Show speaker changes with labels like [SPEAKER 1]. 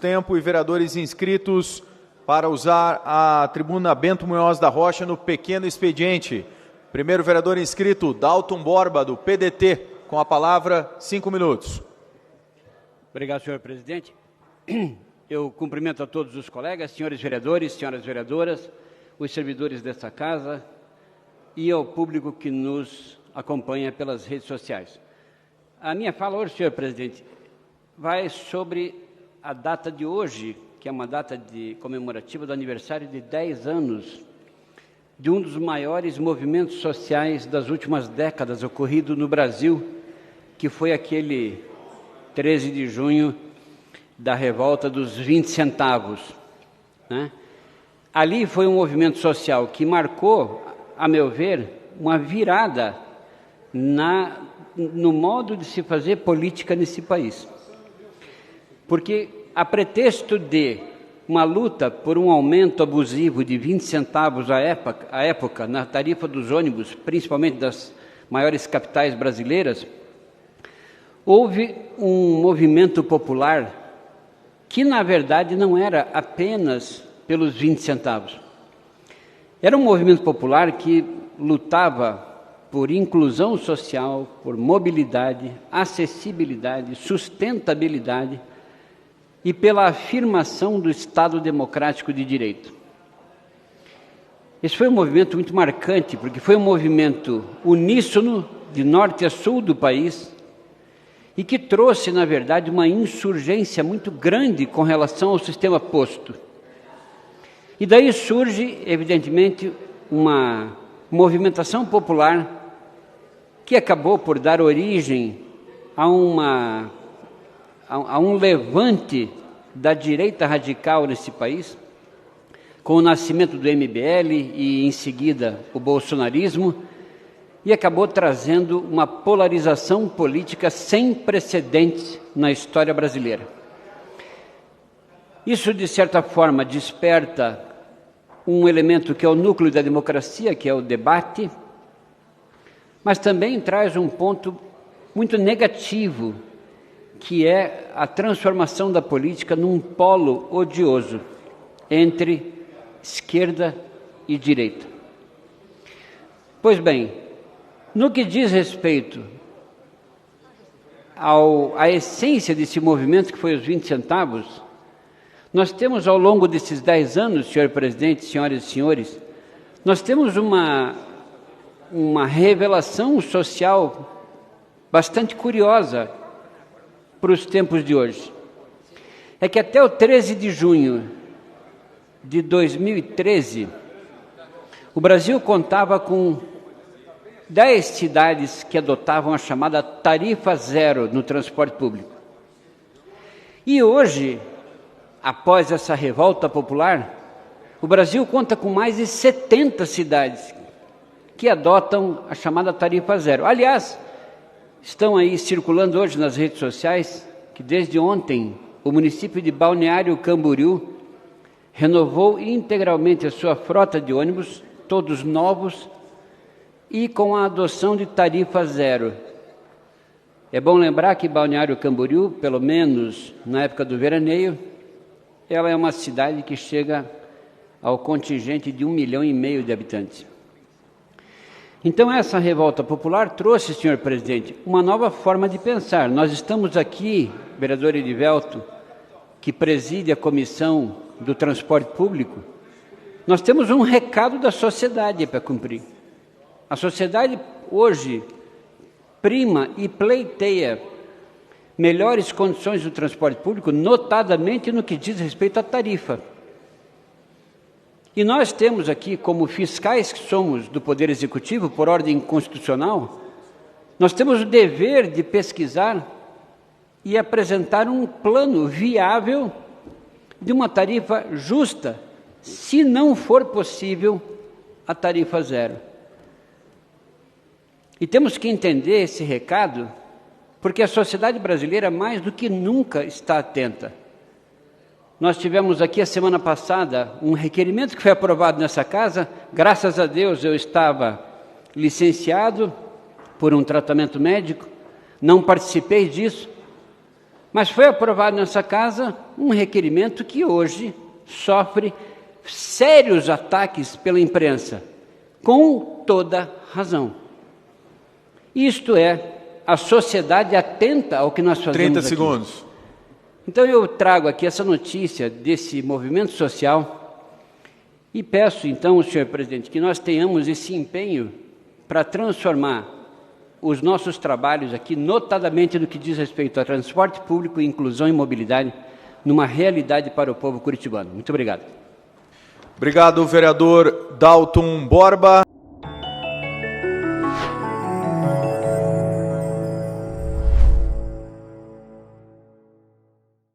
[SPEAKER 1] Tempo e vereadores inscritos para usar a tribuna Bento Munhoz da Rocha no pequeno expediente. Primeiro vereador inscrito, Dalton Borba, do PDT, com a palavra, 5 minutos.
[SPEAKER 2] Obrigado, senhor presidente. Eu cumprimento a todos os colegas, senhores vereadores, senhoras vereadoras, os servidores desta casa e ao público que nos acompanha pelas redes sociais. A minha fala hoje, senhor presidente, vai sobre a data de hoje, que é uma data comemorativa do aniversário de 10 anos de um dos maiores movimentos sociais das últimas décadas ocorrido no Brasil, que foi aquele 13 de junho da revolta dos 20 centavos. Né? Ali foi um movimento social que marcou, a meu ver, uma virada no modo de se fazer política nesse país. Porque, a pretexto de uma luta por um aumento abusivo de 20 centavos à época na tarifa dos ônibus, principalmente das maiores capitais brasileiras, houve um movimento popular que, na verdade, não era apenas pelos 20 centavos. Era um movimento popular que lutava por inclusão social, por mobilidade, acessibilidade, sustentabilidade e pela afirmação do Estado democrático de direito. Esse foi um movimento muito marcante, porque foi um movimento uníssono, de norte a sul do país, e que trouxe, na verdade, uma insurgência muito grande com relação ao sistema posto. E daí surge, evidentemente, uma movimentação popular que acabou por dar origem a um levante da direita radical nesse país, com o nascimento do MBL e, em seguida, o bolsonarismo, e acabou trazendo uma polarização política sem precedentes na história brasileira. Isso, de certa forma, desperta um elemento que é o núcleo da democracia, que é o debate, mas também traz um ponto muito negativo, que é a transformação da política num polo odioso entre esquerda e direita. Pois bem, no que diz respeito à essência desse movimento, que foi os 20 centavos, nós temos ao longo desses 10 anos, senhor presidente, senhoras e senhores, nós temos uma revelação social bastante curiosa para os tempos de hoje. É que até o 13 de junho de 2013, o Brasil contava com 10 cidades que adotavam a chamada tarifa zero no transporte público. E hoje, após essa revolta popular, o Brasil conta com mais de 70 cidades que adotam a chamada tarifa zero. Aliás, estão aí circulando hoje nas redes sociais que desde ontem o município de Balneário Camboriú renovou integralmente a sua frota de ônibus, todos novos, e com a adoção de tarifa zero. É bom lembrar que Balneário Camboriú, pelo menos na época do veraneio, ela é uma cidade que chega ao contingente de 1,5 milhão de habitantes. Então, essa revolta popular trouxe, senhor presidente, uma nova forma de pensar. Nós estamos aqui, vereador Edivelto, que preside a Comissão do Transporte Público, nós temos um recado da sociedade para cumprir. A sociedade hoje prima e pleiteia melhores condições do transporte público, notadamente no que diz respeito à tarifa. E nós temos aqui, como fiscais que somos do Poder Executivo, por ordem constitucional, nós temos o dever de pesquisar e apresentar um plano viável de uma tarifa justa, se não for possível a tarifa zero. E temos que entender esse recado, porque a sociedade brasileira, mais do que nunca, está atenta. Nós tivemos aqui a semana passada um requerimento que foi aprovado nessa casa. Graças a Deus eu estava licenciado por um tratamento médico, não participei disso, Mas foi aprovado nessa casa um requerimento que hoje sofre sérios ataques pela imprensa, com toda razão. Isto é a sociedade atenta ao que nós fazemos
[SPEAKER 1] 30
[SPEAKER 2] aqui.
[SPEAKER 1] segundos.
[SPEAKER 2] Então eu trago aqui essa notícia desse movimento social e peço então, senhor presidente, que nós tenhamos esse empenho para transformar os nossos trabalhos aqui, notadamente no que diz respeito a transporte público, inclusão e mobilidade, numa realidade para o povo curitibano. Muito obrigado.
[SPEAKER 1] Obrigado, vereador Dalton Borba.